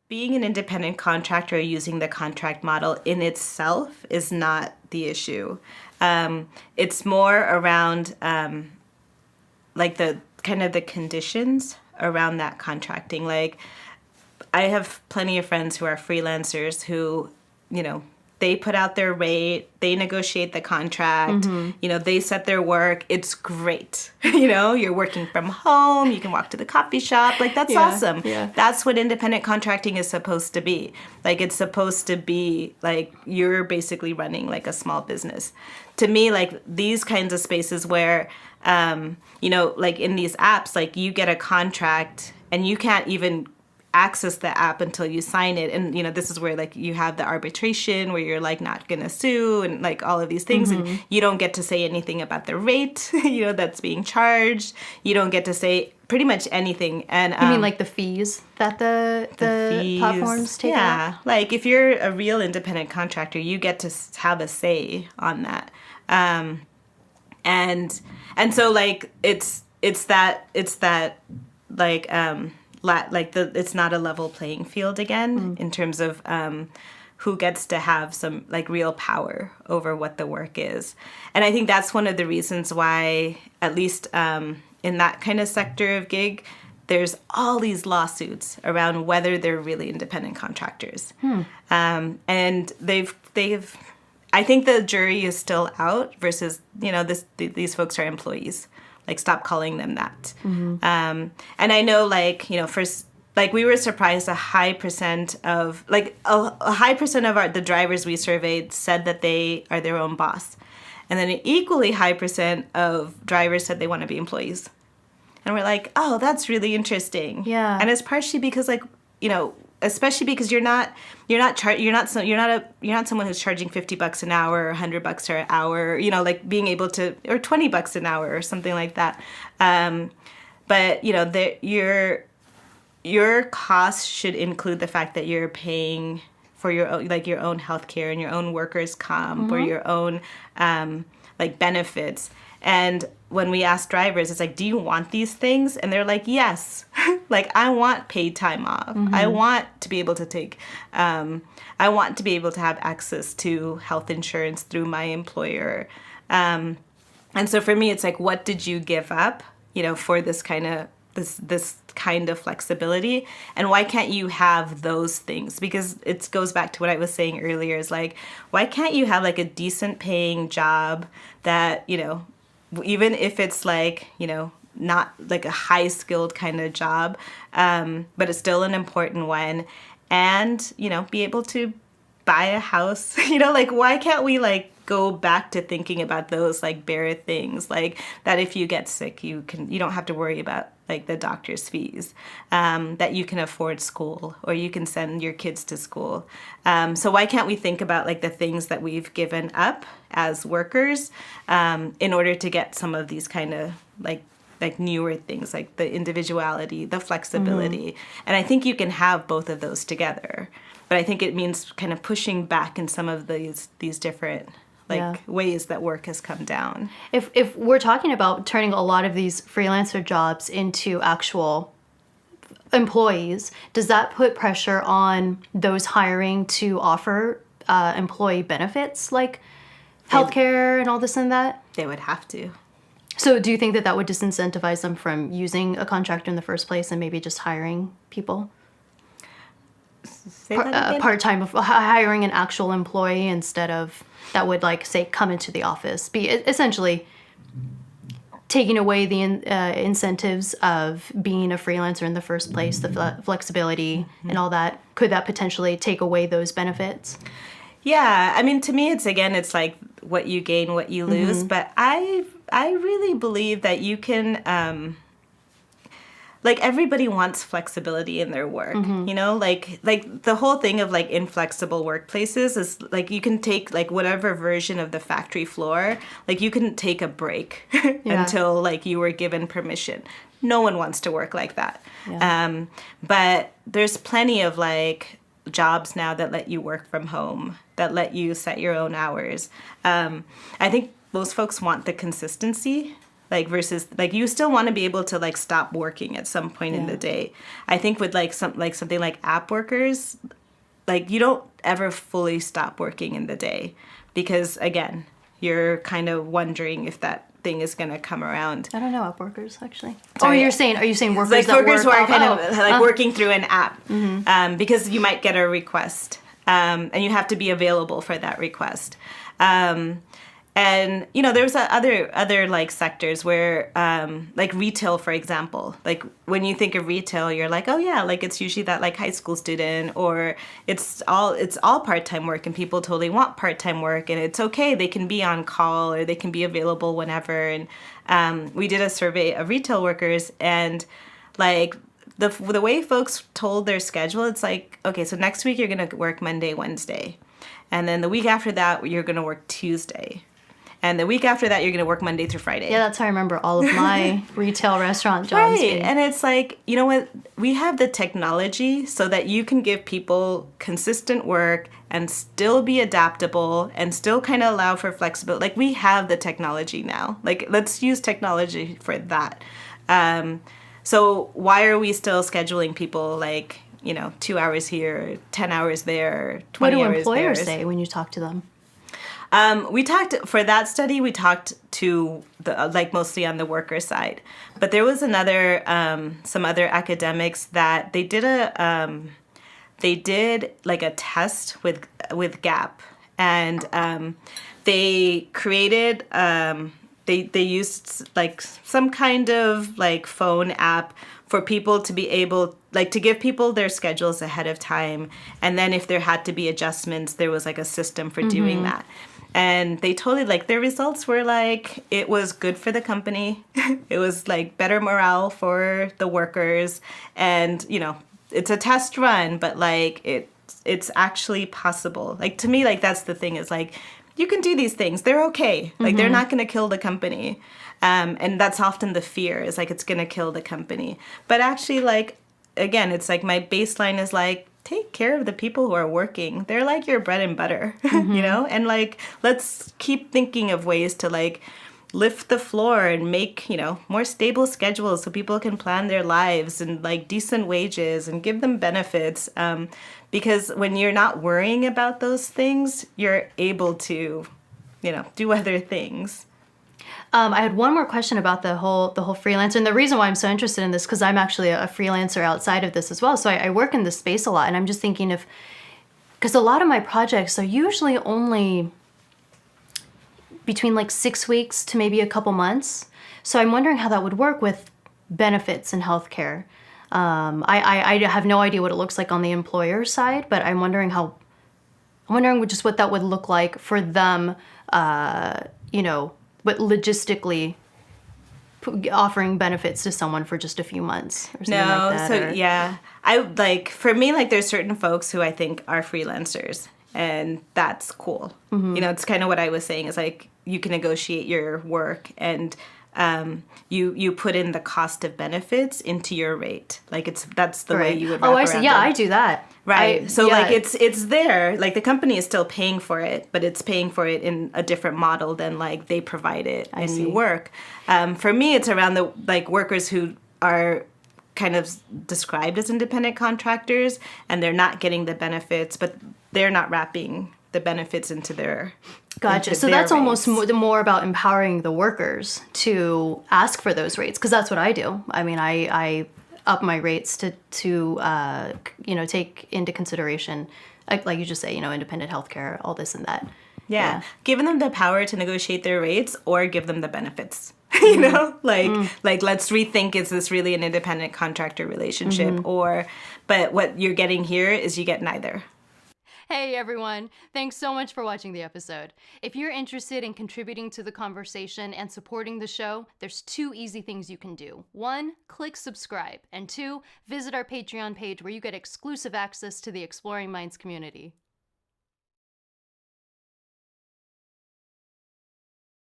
being an independent contractor using the contract model in itself is not the issue. It's more around like the kind of the conditions around that contracting. Like, I have plenty of friends who are freelancers who, you know, they put out their rate, they negotiate the contract, you know, they set their work. It's great. You know, you're working from home, you can walk to the coffee shop. Like, that's awesome. Yeah. That's what independent contracting is supposed to be. Like, it's supposed to be like you're basically running like a small business. To me, like, these kinds of spaces where, you know, like in these apps, like you get a contract and you can't even access the app until you sign it. And, you know, this is where like you have the arbitration where you're like not gonna sue and like all of these things. And you don't get to say anything about the rate, you know, that's being charged. You don't get to say pretty much anything. And You mean like the fees that the fees, platforms take out? yeah. Like if you're a real independent contractor, you get to have a say on that. And so like it's that like it's not a level playing field again in terms of who gets to have some like real power over what the work is. And I think that's one of the reasons why, at least in that kind of sector of gig, there's all these lawsuits around whether they're really independent contractors. And they've I think the jury is still out versus, you know, these folks are employees. Like, stop calling them that. And I know, like, you know, like, we were surprised a high percent of, like, a high percent of the drivers we surveyed said that they are their own boss. And then an equally high percent of drivers said they want to be employees. And we're like, oh, that's really interesting. Yeah. And it's partially because, like, you know, especially because you're not someone who's charging $50 an hour or $100 an hour, you know, like being able to, or $20 an hour or something like that. But you know, your costs should include the fact that you're paying for your own, like your own healthcare and your own workers' comp or your own like benefits. And when we ask drivers, it's like, do you want these things? And they're like, yes. Like, I want paid time off. I want to be able to take, I want to be able to have access to health insurance through my employer. And so for me, it's like, what did you give up, you know, for this kind of, this kind of flexibility? And why can't you have those things? Because it goes back to what I was saying earlier, is like, why can't you have like a decent paying job that, you know, even if it's like, you know, not like a high skilled kind of job, but it's still an important one, and, you know, be able to buy a house, you know, like, why can't we like go back to thinking about those like bare things, like that if you get sick, you don't have to worry about like the doctor's fees, that you can afford school, or you can send your kids to school. So why can't we think about like the things that we've given up as workers in order to get some of these kind of like newer things, like the individuality, the flexibility. And I think you can have both of those together. But I think it means kind of pushing back in some of these different ways that work has come down. If we're talking about turning a lot of these freelancer jobs into actual employees, does that put pressure on those hiring to offer employee benefits like healthcare and all this and that? They would have to. So do you think that would disincentivize them from using a contractor in the first place and maybe just hiring people? Part-time, hiring an actual employee instead of, that would like say come into the office, be essentially taking away the incentives of being a freelancer in the first place, the flexibility and all that. Could that potentially take away those benefits? Yeah, I mean, to me, it's like what you gain, what you lose. But I really believe that you can, like, everybody wants flexibility in their work, you know, like the whole thing of like inflexible workplaces is like, you can take like whatever version of the factory floor, like you can take a break until like you were given permission. No one wants to work like that. Yeah. But there's plenty of like jobs now that let you work from home, that let you set your own hours. I think most folks want the consistency Like versus like you still want to be able to like stop working at some point in the day. I think with like something like app workers, like you don't ever fully stop working in the day because again, you're kind of wondering if that thing is going to come around. I don't know app workers actually. Sorry. Are you saying workers like that workers work who are off, kind of like working through an app because you might get a request and you have to be available for that request. And you know, there's other like sectors where like retail, for example, like when you think of retail, you're like, oh yeah, like it's usually that like high school student, or it's all part-time work, and people totally want part-time work, and it's okay, they can be on call or they can be available whenever. And we did a survey of retail workers, and like the way folks told their schedule, it's like, okay, so next week you're gonna work Monday, Wednesday, and then the week after that you're gonna work Tuesday. And the week after that, you're going to work Monday through Friday. Yeah, that's how I remember all of my retail restaurant jobs. Right. And it's like, you know what? We have the technology so that you can give people consistent work and still be adaptable and still kind of allow for flexibility. Like, we have the technology now. Like, let's use technology for that. So why are we still scheduling people like, you know, 2 hours here, 10 hours there, 20 hours there? What do employers say when you talk to them? We talked for that study. We talked to the like mostly on the worker side, but there was another some other academics that they did like a test with Gap, and they created they used like some kind of like phone app for people to be able like to give people their schedules ahead of time, and then if there had to be adjustments, there was like a system for doing that. And they totally, like, their results were like, it was good for the company. It was like better morale for the workers. And, you know, it's a test run, but like it's actually possible. Like, to me, like, that's the thing is like, you can do these things. They're okay. Like, they're not going to kill the company. And that's often the fear is like, it's going to kill the company. But actually, like, again, it's like my baseline is like, take care of the people who are working. They're like your bread and butter, you know? And like, let's keep thinking of ways to like lift the floor and make, you know, more stable schedules so people can plan their lives, and like decent wages and give them benefits. Because when you're not worrying about those things, you're able to, you know, do other things. I had one more question about the whole freelancer, and the reason why I'm so interested in this because I'm actually a freelancer outside of this as well. So I work in this space a lot, and I'm just thinking of because a lot of my projects are usually only between like 6 weeks to maybe a couple months. So I'm wondering how that would work with benefits and healthcare. I have no idea what it looks like on the employer side, but I'm wondering just what that would look like for them. You know. But logistically offering benefits to someone for just a few months or something like that. So yeah, I like for me like there's certain folks who I think are freelancers, and that's cool. You know, it's kind of what I was saying is like you can negotiate your work, and you put in the cost of benefits into your rate. Like that's the way you would wrap I see. around Yeah, it. I do that. Right. Like it's there. Like the company is still paying for it, but it's paying for it in a different model than like they provide it and you work. For me, it's around the like workers who are kind of described as independent contractors, and they're not getting the benefits, but they're not wrapping the benefits into their Gotcha. So that's almost more about empowering the workers to ask for those rates, because that's what I do. I mean, I up my rates to you know, take into consideration, like you just say, you know, independent healthcare, all this and that. Yeah. Giving them the power to negotiate their rates or give them the benefits. You know, like let's rethink, is this really an independent contractor relationship but what you're getting here is you get neither. Hey everyone, thanks so much for watching the episode. If you're interested in contributing to the conversation and supporting the show, there's 2 easy things you can do. 1, click subscribe, and 2, visit our Patreon page where you get exclusive access to the Exploring Minds community.